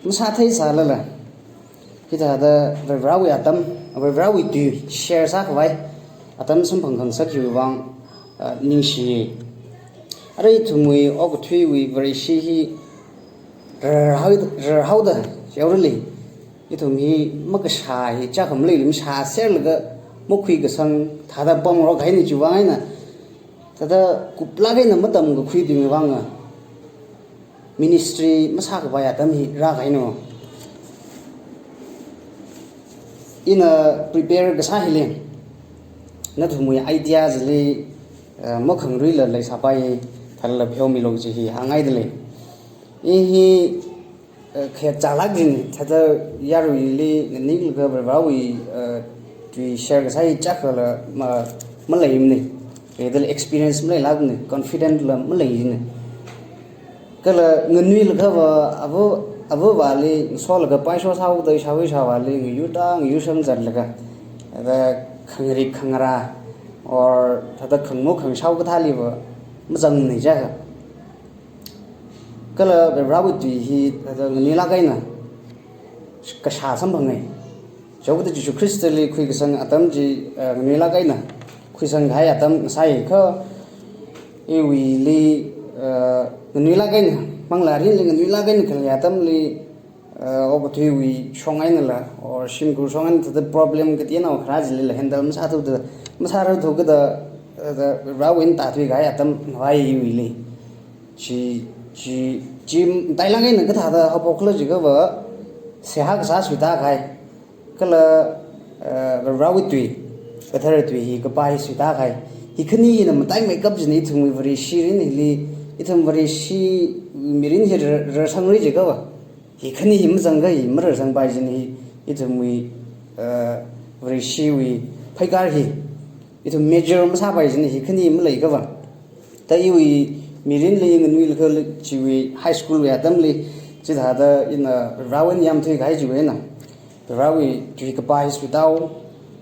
masa thấy sao là khi ta đã về rau atam về rau tu share sa cái vậy atam sum phẳng khang sắc hiểu vang ninh sĩ ở đây tụi mui ở cái thuê vi very shi rồi hao đó giáo rồi cái tụi mi mắc cái sai chắc không lấy làm sai sẽ là cái một khi cái sang thà đã bong rồi cái này chịu vang nè thà đã cúp lá cái nằm mất tầm cái khi đi vang à ministry masa cái vậy atam hi ra cái nó ina prepare cái sai liền nó tụi mui idea gì mất khẩn rồi là lấy sao bay thành là phiêu mi lộc gì hàng ngày đấy hi khi trả lại gì thật ra giờ rồi li nín cái bờ vào vì tùy share cái sai chắc là mà lấy im này cái đó experience lấy làm này confident là lấy gì này cái là người nuôi là cái và avo vali số là cái pai số sau tới sau vali người yêu sinh giật là cái khang ri khang ra or thật ra khang mốc khang sau cái thà li vợ mất dần này chắc cái là về rau thì người lá cây nè cái xả sắm bằng này cháu có thể chụp crystal li khui cái sang atam gì người lá cây nè khui sang hai atam sai có yêu li người lá cây nè mang lại riêng người lá cây nè cái atam li ở cái thuê vì xong anh là or sim cứ xong anh thì problem cái tiếng nào khá gì là handle mất sao thôi cái đó rau in ta thuê cái atam vay yêu li chỉ tay lăng cái này cái thằng học học lớp chỉ có vợ sẽ hát xã suy ta cái là rau tùy cái thằng tùy cái bài suy ta cái thì khi này là một tay make up gì này thùng mình very shiri này li thùng very shi mirin thì rửa sang rồi chỉ có vợ thì khi này mình sang cái mình rửa sang bài gì này thùng mình very shi vì phải cái thì thùng major mà sao bài gì này khi này mình lấy cái vợ tại vì mirin li người cái chỉ high school vậy đâm li chỉ thà đó in rawen yam thuê cái gì vậy nè rawi chỉ cái bài suy tao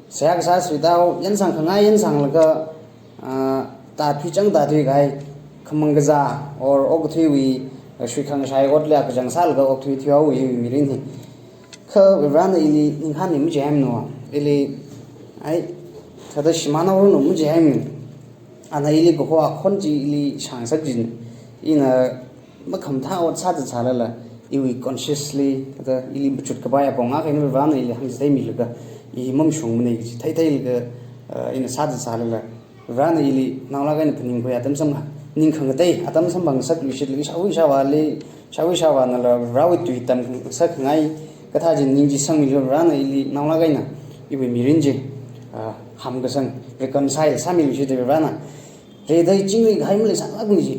sẽ cái suy tao nhân sang khang ai nhân sang là cái ta thuê cái không mang cái ra or ok thuê vì suy khang sai ốt là cái chẳng sao là ok thuê theo vì mirin thì khờ về ran này li nhìn han này mới em nó li ai thật đó xí mà nó mới em anh ấy li có hoa con chỉ li sáng sắc gì ina mất khẩm thao sát từ xa là yêu consciously cái ili một chút cái bài bóng ác cái nó vào này là hàng gì mình là cái mong sống này thấy là cái ina sát từ xa là vào này ili nào là cái này mình phải tâm sắm nhưng không cái tâm sắm bằng sắc lưu sĩ sao vào là vào tùy tâm sắc ngay cái thay gì nhưng chỉ sang mình vào này ili nào là cái nào yêu mirin gì ham cái sang reconcile sang mình lưu sĩ vào nào thế đây chính vì cái mới sáng lắm gì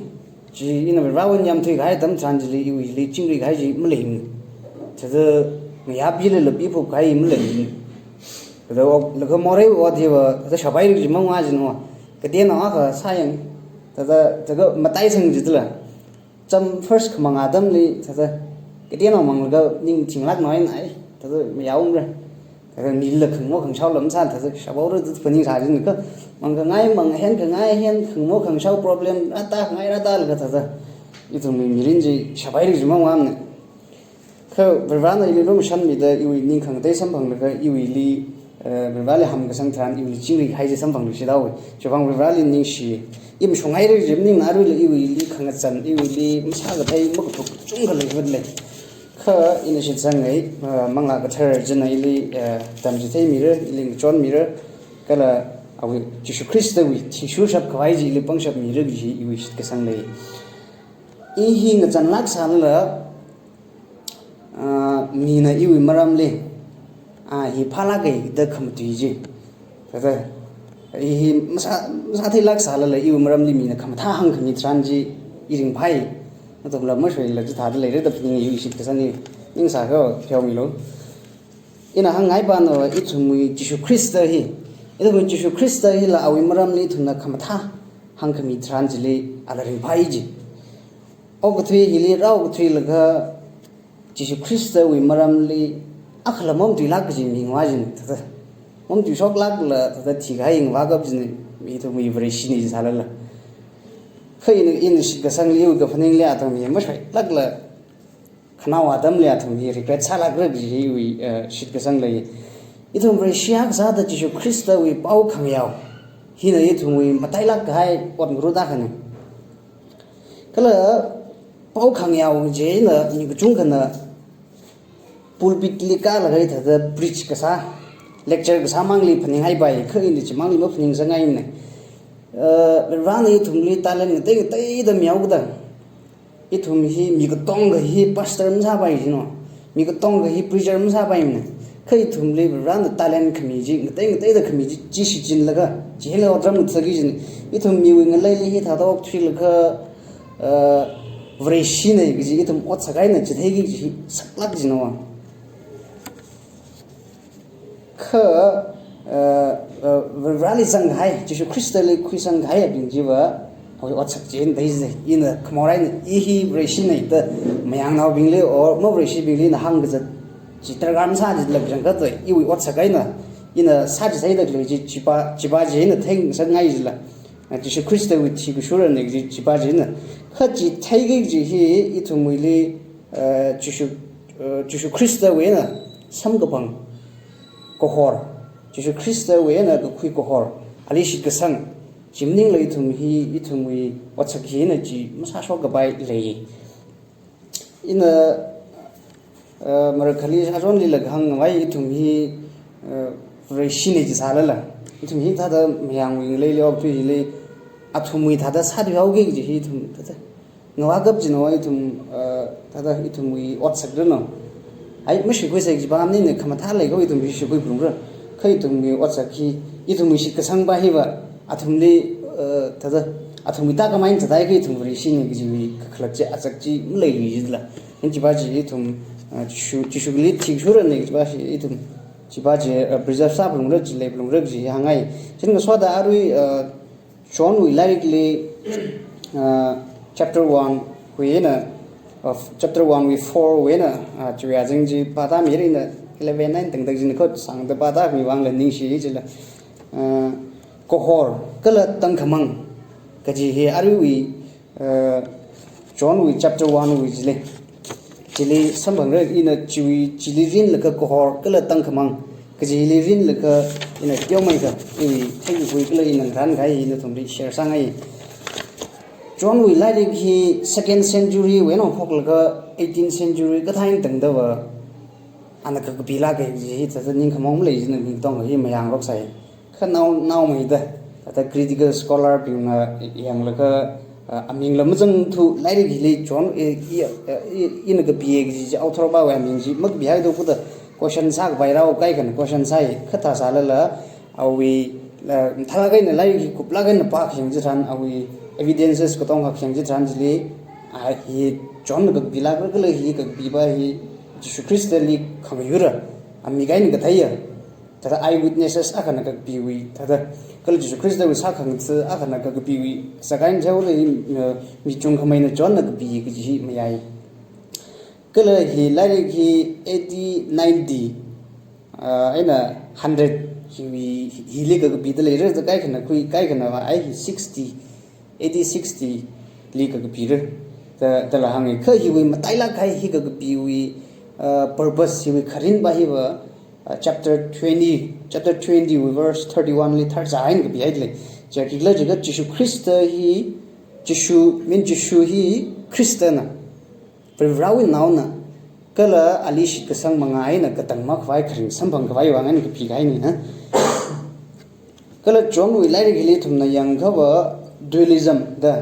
chỉ in là vào nhầm thì cái tấm tràn gì yêu lý chính vì cái gì mới liền thế giờ người áp gì là bị phục cái mới liền rồi là cái mồi vào thì vào cái shop ấy gì mà ngoài gì nữa cái tiền nó có sai thế giờ cái mà tay sang gì là trong first mà ngã đâm đi thế giờ cái tiền nó mang cái nhưng chính lắc nói này thế giờ mày giáo rồi cái nghĩ lực không sau lắm sao thế giờ shop ấy phân những sai gì nữa mang cái ngay hen không sau problem ngay ra là thật ra itu mình mirin gì shop ấy gì mà ngon này khâu về ván này lúc săn mình đây yêu nhìn khang tây sắm bằng cái yêu li về ván làm cái sang tràn yêu chính lý hay gì sắm bằng được đâu cho bằng về ván nhìn xì im xuống ngay rồi nhìn nào rồi yêu li khang chân yêu li mà sao cái thấy mất thuộc chung cái vấn đề khâu in cái sang này mang lại cái thơ chân này li tạm chỉ thấy mình rồi li chọn mình rồi cái là ông Jesus Christ vì thì số sắp cái gì li bằng sắp mình rồi gì yêu cái sang này ý hình cái chân lắc sang là mình là yêu mà làm lên hi phá lá cái đó không tùy gì thế rồi hi mà thấy lắc sang là yêu mà làm lên mình là không tha hăng không như tràn gì yên phải nó tổng là mất rồi là chúng ta lấy được tập những yêu sĩ cái sang này nhưng sao cái theo mình luôn ý là hàng ngày ban rồi ít chúng mình Jesus Christ hi ít mình Jesus Christ hi là yêu mà làm lên thằng là không tha hăng không như tràn gì là yên phải gì ông cái hi li rau cái là cái Jesus Christ vì mà làm li ác là mong tùy lạc cái gì mình hóa gì thật mong tùy sót lạc là thật thì cái hình hóa cái gì mình thôi mình phải xin gì sao là khi in cái sang liu cái phần hình lẽ thôi mình mất phải lạc là Phinao Adam le thum hi regret sala greg ji wi shit ka sang le ithum re shiak za da Jesus Christ wi pau khang yaw hi na ithum wi matai lak hai on gru da khan kala pau khang yaw je na ni ku chung kana pulpit li ka la gai tha da preach ka sa lecture ka sa mang li phning hai bai khoi ni chi mang li ma phning sa ngai ne ran ni thum li talen te te da miaw da ithum hi mi ko tong ga hi pastor m sa bai no mi ko tong ga hi preacher m sa bai ne khoi thum li ran talen khmi ji te da khmi ji shi jin la ga ji le odram tsagi jin ithum mi wi ngai le hi tha da ok thil ga vreshi ne gi ithum ot sagai na ji thegi ji saklak ji no kha rally sang hai Jesus Christ le khu sang hai bin ji wa hoi ot sak jen dei ze in khmorai i hi vreshi nei ta mayang naw bing le or mo vreshi bing le na hang ga ji tar gam sa ji lag jang ga to i wi ot sagai na in sa ji sai da le ji ji ba ji na theng sang ngai ji la Jesus Christ wi chi gu shura ne ji ba ji na kha ji thai ge ji hi i thum wi le Jesus Christ wi na sam ga bang kohor Jesus Christ wi na ga khui kohor ali shi ga sang chimning le ithum wi watsak hi na ji masa so ga bai le ina mar khali hajon li lag hang wai ithum hi reshi ne ji sala la ithum hi tha da myang wi le le ok hi le athum wi tha da sa di hau ge ji hi thum tha ngawa gap ji no ithum tha da ithum wi watsak de no ai mishi ko se ji ba ni ne khama tha le go ithum bi shi ko brung ra khai ithum wi watsak hi ithum wi shi ka sang ba hi ba athumli tada athumi ta kamain chadai ke thum ri shin gi ji khlak che achak chi lei ri ji la in ji ba ji thum chu li thik shura ne ji ba shi thum ji ba je preserve sa blung re ji le blung re ji hangai chin ga swada arui chon wi like le chapter 1 we na of chapter 1 we 4 we na chu ya jing ji pa ta mi ri na 11 9 teng teng jin ko sang da pa ta mi wang le ning shi ji la kohor kala tangkhamang kaji he arui John wi chapter 1 wi jile sambang re ina chiwi chilirin laka kohor kala tangkhamang kaji lirin laka ina kyomai ka i thai wi kala ina ran gai ina thumri share sangai John wi lai hi 2nd century when of hokal ka 18th century ka thain tang da wa anaka ka bila ka ji ta ning khamong le jin mi tong hi mayang rok sai now mai da ta critical scholar bi na yang la ka aming lam jang thu lai ri le John in ga bi ji author ba wa ming ji mak bi hai do ku da question sa bai rao kai kan question sai khatha sa la awi tha ga na lai ki kup la ga na pa khing ji than awi evidences ko tong ha khing ji than ji le a hi John ga bi la ga le hi ga bi ba hi Jesus Christ li khang yura ami ga ni ga thai ya tada eyewitnesses akana ka biwi tada kal Jesus Christ da sa khang tsu akana ka biwi sakain jaw le mi chung khamai na John na ka bi ki ji mayai kala hi lai ki 80 90 aina 100 hi le ka bi da le re da kai kana kui kai kana wa ai 60 80 60 li ka bi re da la hangi kha hi wi matai la kai hi ka biwi purpose hi wi kharin ba hi wa chapter 20 verse 31 li thar zain ga bi ai le jakila jaga Jesus Christ hi Jesus hi Christana per rawi nauna kala alish ka sang manga ai na ka tang mak vai khring sambang ga vai wangan ga pi gai ni ha kala John wi lai ri le thum na yang ga wa dualism da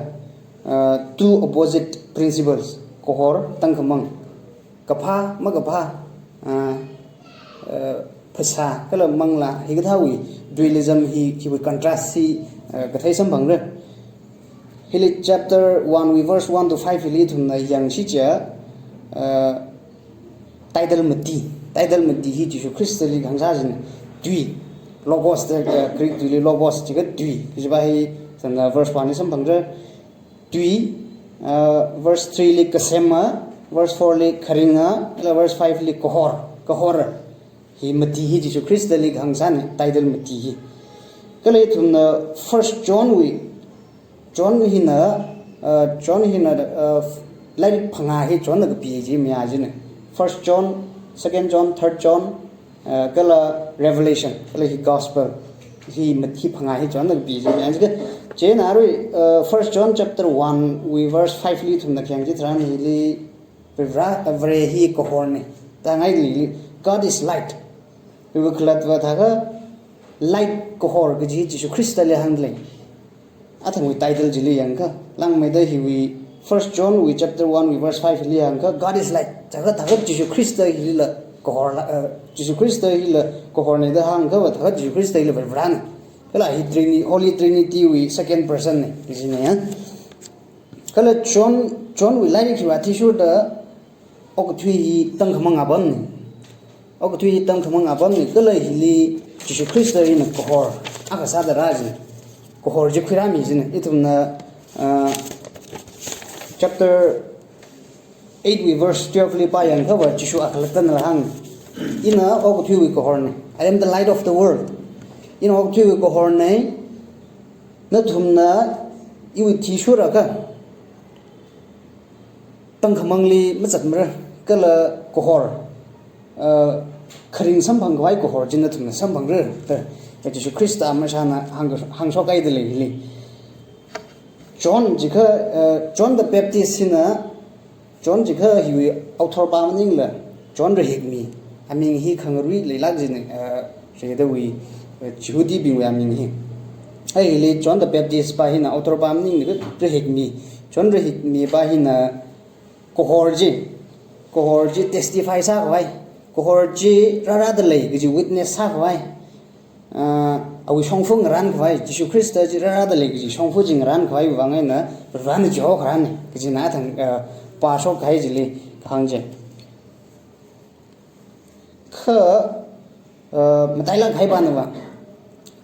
two opposite principles kohor tangkhamang kapha magapha phasa kala mangla hi ga thawi dualism hi wi contrast si ka thai sam bang re hili chapter 1 we verse 1 to 5 hili thum na yang si cha title mati hi Jesus Christ li gang sa jin dui logos the Greek dui logos chi ga dui ji ba hi sana verse 1 sam bang re dui verse 3 li kasema verse 4 li kharinga verse 5 li kohor hi mati hi Jesus Christ li gang sa ne title mati hi kale thum na first John hi na lai phanga hi John the pi ji me ajin first John second John third John kala revelation kala hi gospel hi mathi phanga hi John the pi ji me ajin je na ro first John chapter 1 we verse 5 li thum na kyang ji tran hi li vra avre hi ko horne ta ngai li God is light we will klat wa tha light ko hor ji Jesus Christ le handle athang we title ji li yang ka lang me da hi we first John we chapter 1 we verse 5 li yang ka God is light ta ga Jesus Christ hi la ko hor Jesus Christ hi la ko hor ne da hang ka wa tha Jesus Christ hi la bran kala hi trinity holy trinity we second person ne ji ne ya kala John we like ki wa ti shu da ok thui tang khamang abam ok thui tang khamang abam ni kala hi li Jesus Christ hi na ko hor aka sa da raji ko hor ji khira mi ji ne itum na chapter 8 we verse 12 li pa yang ka wa Jesus akhlatan la hang ina ok thui ko hor ne I am the light of the world ina ok thui ko hor ne na thum na iwi ti shu ra ka tang khamang li ma chat mra kala ko hor khring sam phang wai ko hor jin na thum na sam phang re ta Jesus Christ ma sha na hang so kai de le John jika John the Baptist hina John jika hi author ba maning la John re hikmi aming hi khangrui le lak jin re da wi Jehudi bing wa aming hi ai le John the Baptist ba hina author ba maning re hikmi John re hikmi ba hina kohor ji testify sa wai kohor ji rara da le ji witness sa wai awi songfu ran khwai Jesus Christ ji ra da le ji songfu jing ran khwai wa ngai na ran jo khran ji na thang pa so khai ji le khang je kha matai la khai ba na wa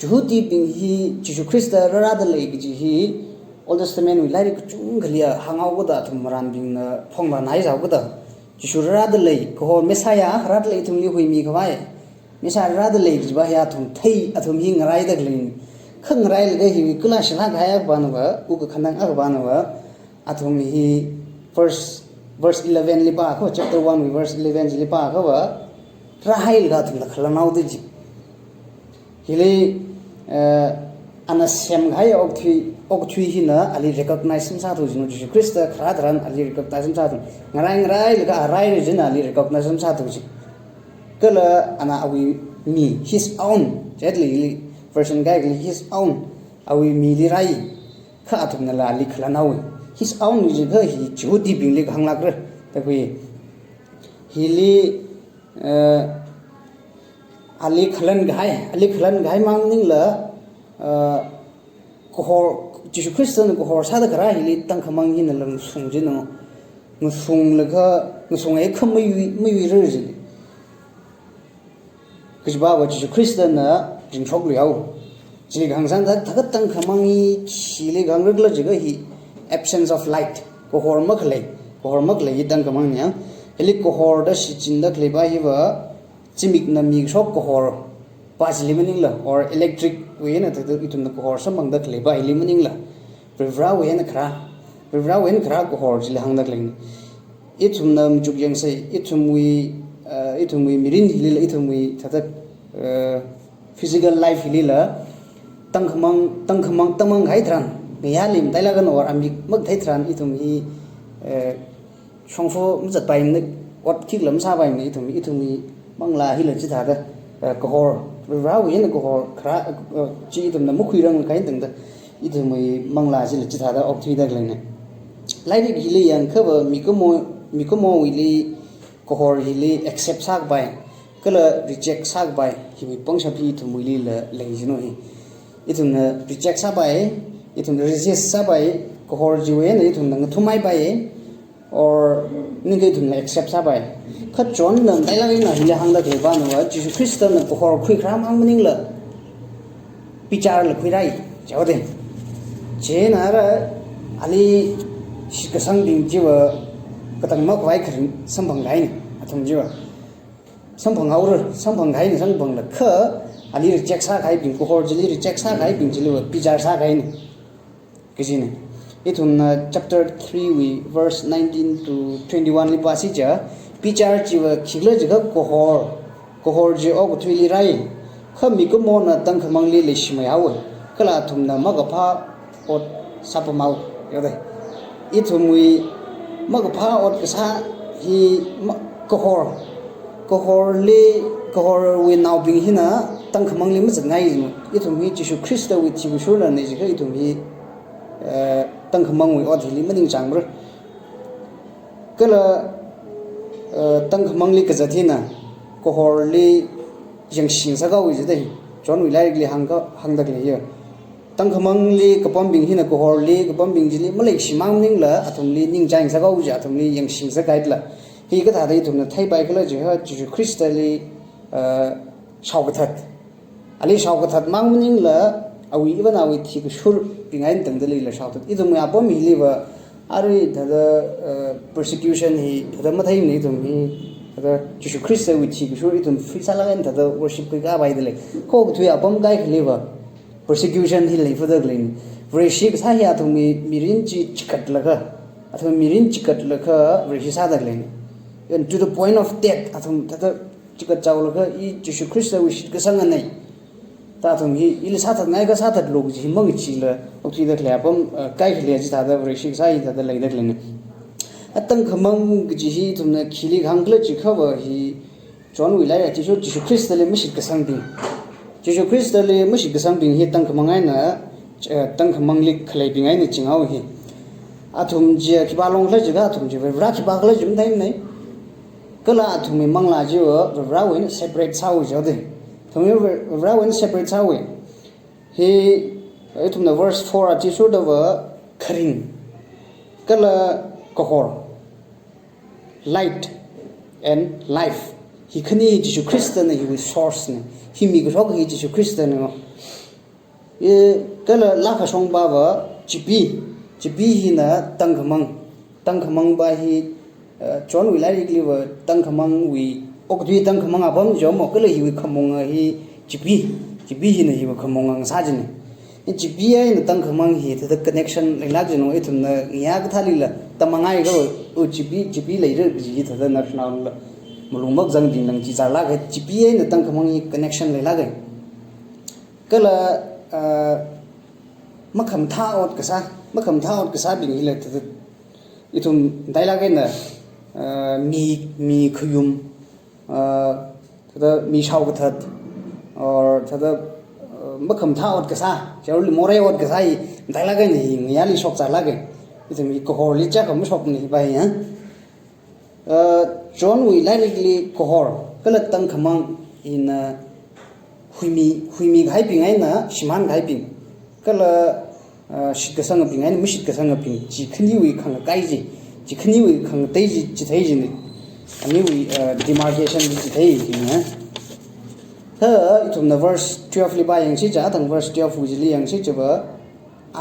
juhudi bing hi Jesus Christ ra da le ji hi Old Testament we like chung glia hangau go da thum ran bing na phong ba nai jaw go da Jesus ra da le ko Messiah ra da le thum li hui mi khwai Misa rada le ba ya thum thei athum hi ngarai da glin khang rai le hi kula shla ga ba na ba u ka khanang a ba na ba athum hi first verse 11 li ba ko chapter 1 verse 11 li ba ko ba ra hai ga thum la khala nau de ji hile ana sem gai ok thui hi na ali recognize sa thu jinu Jesus Christ khra dran ali recognize sa thu ngarai le ga rai re jin ali recognize sa thu ji kala ana awi mi his own jadli version guy his own awi mi li rai kha athum na la li khla nawi his own ji ga hi jodi bing li khang lak re ta kui hi li ali khlan gai mang ning la ko hor Jesus Christ na ko hor sa da kara hi li tang khamang hi na lang sung ji no ngung la ga ngung ai kham mi re ji 그지바 Jesus Christ na jing chok liao ji gang san da thagat tang khamangi chile gang regla jiga hi absence of light ko hor mak le dang kamang nya eli ko hor da si chin da kle ba hi wa chimik na mi shop ko hor pa ji limening la or electric we na ta itun ko hor samang da kle ba limening la privra we na khra ko hor ji hang da kle itum nam juk yang sai itum we mirin hilila itum we thata physical life hilila tangkhamang gai thran ya lim tai la gan or amik mak thai thran itum hi songfo mjat pai ne ot thik lam sa bai ne itum we mangla hila chi tha da ko hor ra we ne ko hor khra chi itum na mukhui rang kai tang da itum we mangla chi la chi tha da ok thui da gleng lai ri hili yang kha mikomo wili ko hor hili accept sak bai kala reject sak bai hi pangsa pi thumuli la leijino hi itum na reject sa bai itum resist sa bai ko hor jiwe na itum na thumai bai or ninge itum na accept sa bai kha chon nam dai la na hi hang da ke ba no Jesus Christ na ko hor khui khram hang ning la pichar la khui rai jawde je na ra ali shikasang ding jiwa katang mak wai khrin sambang gai ni athum jiwa sambang aur sambang gai ni sambang la kha ali reject sa gai bin ko hor jili reject sa gai bin jili pijar sa gai ni kiji ni Ithum chapter 3 we verse 19 to 21 li pasi ja pichar chiwa khigla jiga kohor je og thili rai khami ko mona tang khamangli le shimai hawe kala thumna magapha ot sapamau yode ithumwi magapha ot kasa hi kohor we now bing hina tang khamangli ma zangai no ithumwi Jesu Christ with chibu shura ne jiga ithumwi tang khamang we ot hili maning changbr kala tang khamang li kazathina kohor li yang sing sa ga wi jidai chon wi lai li hangdak le ye tang khamang li kapam bing hina kohor li kapam bing jili malai simang ning la athum li ning jang sa ga wi ja athum li yang sing sa guide la hi ka tha dai thum na thai bai kala je ha Jesu Christ li shawgathat ali shawgathat mang ning la awi iban awi thi ku shur pingain tang dali la shawtat idum ya pom hi li ba ari the persecution hi the mathai ni thum hi the Jesu Christ with chi ku shur idum fisala gan the worship ku ga bai dele ko thu ya pom dai khli ba persecution hi le further glin worship sa ya thum mirin chi chikat laga athum mirin chikat laga worship sa da glin and to the point of death athum the chikat chaw laga I Jesu Christ with ka sang nai ta thum hi il sa that nai ka sa that log ji mang chi la okti da khla pom kai khli ji ta da worship sa hi da lai da glin atang khamang ji hi thum na khili khangla chi khawa hi chon wi lai Jesu Christ le mishi ka sang ding Jesu Christ le mishi ka sang ding hi tang khamang ai na tang khamang li khlai bing ai ni chingau hi athum ji ki ba long la ji ga thum ji ra ki ba la jum dai nei kala athum mi mang la ji ra wi separate sao jo de thum ra wi separate sao wi hi thum na verse 4 ati so da wa kharing kala kohor light and life hi khani Jesu Christ na hi source ne hi mi go hi Jesu Christ na e kala la kha song ba wa chipi hi na tang khamang ba hi chon wi lai li wa tang khamang wi okdui tang khamang abam jo mo kala hi wi khamong hi chipi hi na hi wa khamong ang sa jin chipi ai na tang khamang hi the connection lai la jino ithum na ya ka thali la tamangai go chipi lai re ji the national mulungmak jang ding nang ji cha la ga chipi ai na tang khamang hi connection lai la ga kala makham tha ot ka sa bing hi la the ithum dai la ga na mi khuyum the mi shau ga that or the makham tha ot ka sa chauli more ot ka sai dai la ga ni ngiali shop cha la ga ithum mi kohor li cha kam shop ni bai ha chon wi lai li kohor kala tang khamang in huimi gai ping ai na siman gai ping kala shikasang ping ai mi shikasang ping ji khni wi khang kai ji khni wi khang tai ji thai ji ni ani wi demarcation ji thai ji na ha itum na verse 12 li ba yang si ja tang verse 12 wi li yang si chaba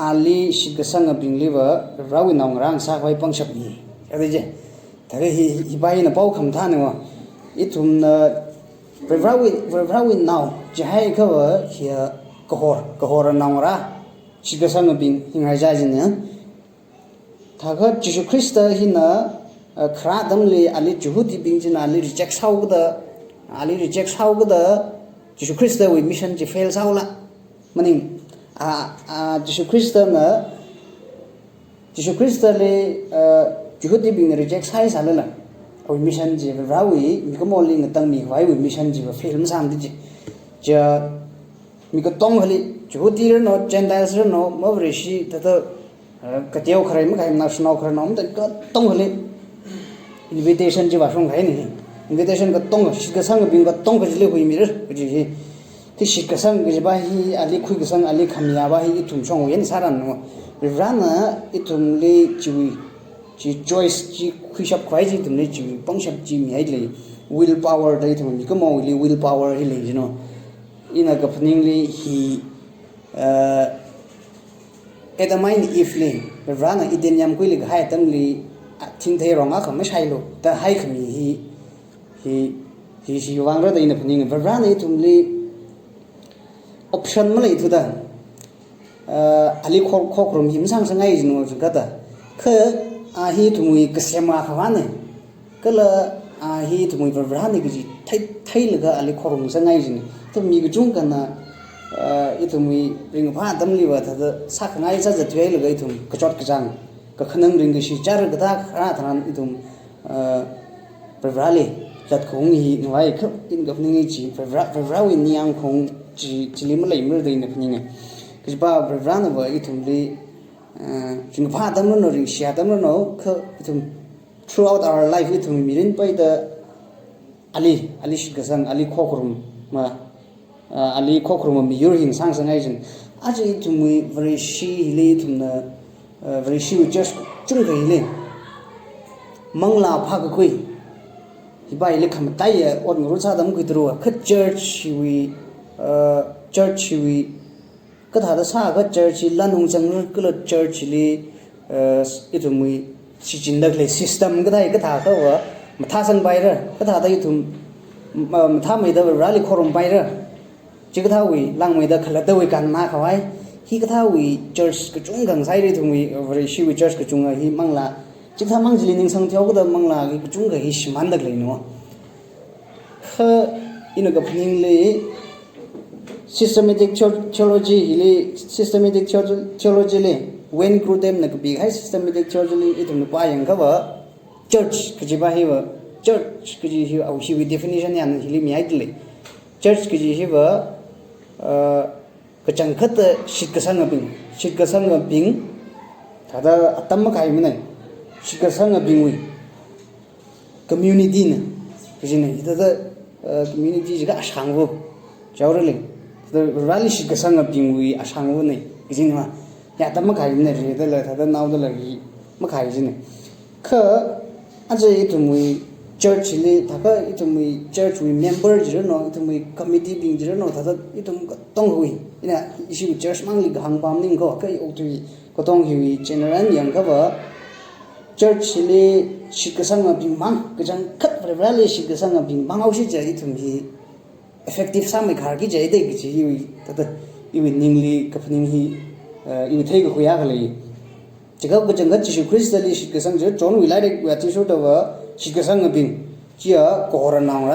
ali shikasang ping li ba rawi nong rang sa khoi pang shap ni ade je thare hi bai na pau kham tha ne wa itum na rawi now jahai ka wa hia kohor nong ra shikasang ping hingai ja ji ne thaga Jesu Christ hi na khra dam le ali juhudi bing jin ali reject sau ga da Jesu Christ with mission ji fail sau la maning Jesu Christ le juhudi bing reject sai sa la wi mission ji rawi mi ko mol ling tang mi wai wi mission ji fail sam di ji ja mi ko tong hali juhudi no gentiles no mo rishi ta ka teo khrai ma khai national khrai nom ta ka tong hali invitation ji wa song khai ni invitation ka tong shi ka sang bing ka tong ka le hui mi re ji ti shi ka sang ji ba hi ali khu ka sang ali khamya ba hi itum song yen saran no rana itum le ji choice ji khu shap khwai ji tum le ji pang shap ji mi ai le will power dai thum mi ka mo will power hi le ji no ina ka phning le hi Edamine ifling rana ideniam kuili hai tamli thing thei ronga kham sai lo ta hai khami hi wangra da ina phning rana itumli option ma lei thuda ali khokrom him sang sangai jino jukata khe a hi tumui kesema khawane kala a hi tumui verbrani gi thai laga ali khorom sangai jini to mi gi chung kana itumui ring pha tam liwa thada sak ngai cha ja thwei laga itum kachot kachang ka khanang ring gi shi char ga da khara thanan itum verbrali jat khong hi ngai kh in ga phning chi verbrawi niang khong chi chilim lai mer dei na phning cái ba verbrana va itum li ring pha tam no ring sha tam no kh itum throughout our life itum mirin pai da ali shikasang ali khokrum ma ali khokrum mi yur hin sang sangai jin aje itum we very shi li itum na very shi just chung ga ile mangla pha ga khoi hi bai le kham tai ya on ru cha dam ku tru kh church we cái thằng đó sao cái church lan hùng chẳng cái là church li ít mùi chỉ chính được lấy system cái thằng đó vợ mà tha sang bay rồi cái thằng đó ít mà tha mấy đó rally khorom bay rồi chứ cái thằng we lang mấy đó khla đó we can na khawai khi cái thằng we church cái chung gần sai đi thùng we very shi we church cái chung hi mang là chứ thằng mang gì nên sang theo cái đó mang là cái chung cái hi siman được lấy nữa khờ ina cái phình li systematic theology hili systematic theology le when group them na bi hai systematic theology itum pa yang ka ba church ki ba hi ba church ki hi au hi with definition yan hili mi ai le church ki hi ba ka chang khat shit ka sang bing thada atam ma kai mi nai shit ka sang bing wi community na ki ne ida community ji ga sang bu chawre le rally shi ka sang ping wi asang wo nei gijin ma ya ta ma khai ne ri da la tha da naw da la gi ma khai ji ne kha a je itu mui church li tha ka itu mui church we member ji no itu mui committee bing ji no tha da itu tong hui ina isi church mang li gang pam ning ko ka o tu ko tong hui general yang ka ba church li shi ka sang ping mang ka jang khat rally shi ka sang ping mang au shi je itu mi effective samai khar ki jai de ki chi wi ta iwi ningli ka phning hi iwi thei ko ya khali chiga ko jang chi su christali shi ka sang je chon wi lai de wa ti so da wa shi ka sang bing chia ko ra nang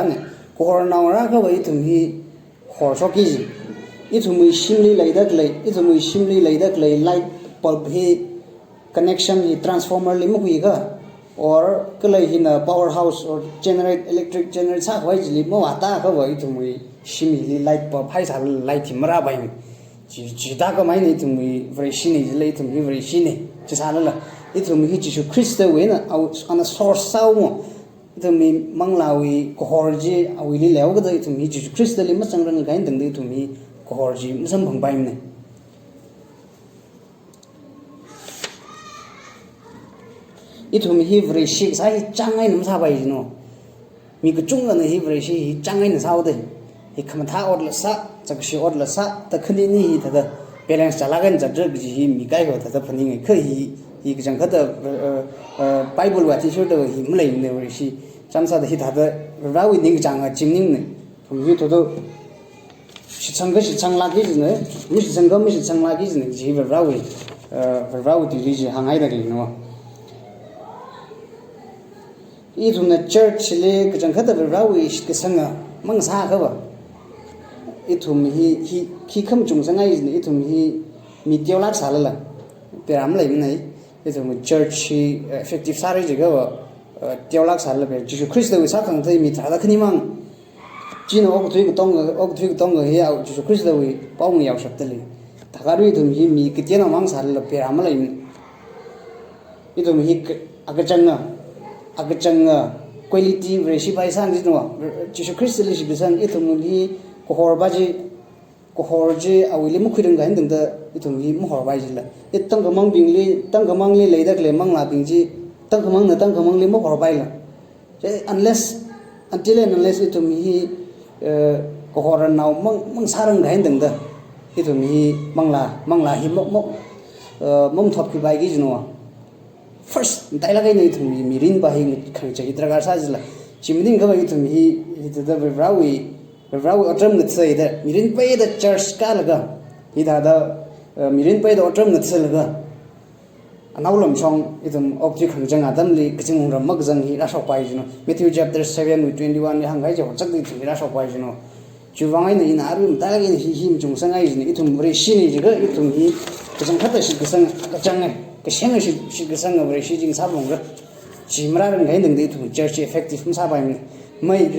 ra ka wa itum hi khor so ki ji itum mi simli lai da klai light bulb hi connection hi transformer li mu hi ga or kalai hina powerhouse or electric generate sa wai jili mo ata ka wai tumui shimi light bulb hai sa light mara bai ji da ka mai ni tumui very shini jili tumui very shini ji sa la itumui hi ji christ we na on a source sa mo tumui manglawi ko horji awi li lew ga da itumui ji christ li ma changran ga indang de tumui ko horji musam bang bai ne itu mi hi very shi sa hi changai nam sa bai no mi ku chung na hi very shi hi changai na sa de hi kham tha od la sa chak shi od la sa ta khni ni hi ta da balance chala gan ja jig ji hi mi kai ho ta da phani ngai kha hi ki jang kha da bible wa ti shu da hi mlai ne very shi cham sa da hi ta da ra wi ning jang a jing ning ne phum yu to do shi chang la ki ne mi shi chang la ki ne ji ra wi ti ji hangai da ri no itu na church le ka jang khata rawi ka sanga mang sa ka ba itu mi hi kham chung sangai ni itu mi tiolak sala la peram lai nai itu mi church effective sare je ga ba tiolak sala be ju christ we sa kang thai mi tha da khni mang jino ok thui ko tong ga ya ju christ we paung yaw sap tali ta ga ru itu mi ki tiana mang sala la peram lai itu mi agachang quality resi bai sang ji no Jesus Christ li shi sang itumuli ko horji awili mu khirang ga hindang da itumuli mu hor bai ji la itang ga mang li leida kle mang la bing ji tang ga mang li mu hor bai la unless itumuli ko horan naw mang sarang ga hindang da itumuli mang la hi mom thop ki bai gi ji no first dai la ga nei thum mirin ba hi khang cha hitra ga sa jila chimding ga ba thum hi the rawi atram na tsai da mirin pa da church ka la ga hi da mirin pai do tram na tselga anaulam song itum okti khangjang adamli kaching ramak jang hi rasok pai jino Matthew chapter 7:21 hangai jo chakdi thumi rasok pai jino chuwangai na in arum talagi hi him chung sangai jini itum bre shini jiga itum hi kachang khata shi kasang kachang ka shenga shi kasang bre shi jing sabong ga chimra ran gai nang de itum church effective msa bai mai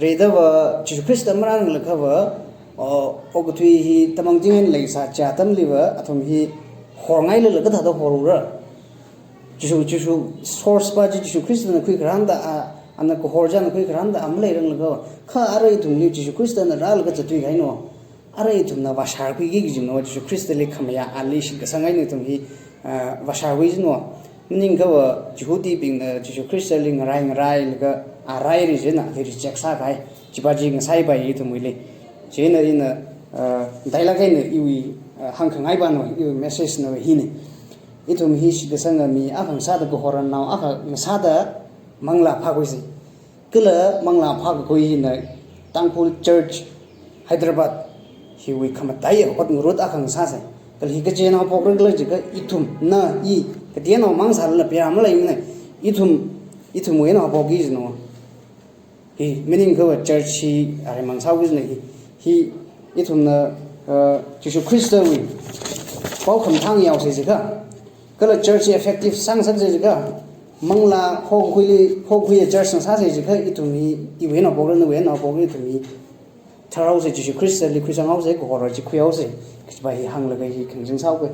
redawa Jesus Christ amran lakhawa ogthui hi tamang jingen leisa cha tam liwa athum hi horngai le ka da horura Jesus source pa Jesus Christ na kui granda ana ko horjan kui granda am le rang laga kha arai tum li Jesus Christ na ral ka chatui gai no arai tum na washar kui gi gi no Jesus Christ le khamya ali shi ka sangai ni tum hi washar wi no ning ka wa jihudi bing Jesus Christ le ngarai laga arai ri jena le reject sa gai jibaji ng sai bai tum le jena ina dialogue ne iwi hangkhang ai ban no iwi message no hi ne itum hi shi sanga mi akhang sa da ko horan naw akha sa da mangla pha ko si kala mangla pha ko hi na Tangkhul church Hyderabad hi wi kham tai hot ngurut akhang sa sa kal hi ka je na pokre gla ji ka itum na I ka de no mang sa la pya ma lai ne itum we na pogi ji no hi meaning ko church hi are mang sa wi ne hi itum na Jesus Christ wi pau kham thang yaw se ji ka kala church effective sang sak je ga mangla khong khui church sang sa se ji kha itumi I we na bogre itumi tharau se Jesus Christ li khu sang au se ko ro ji khu au se ki ba hi hang la ga hi khang jing sau ke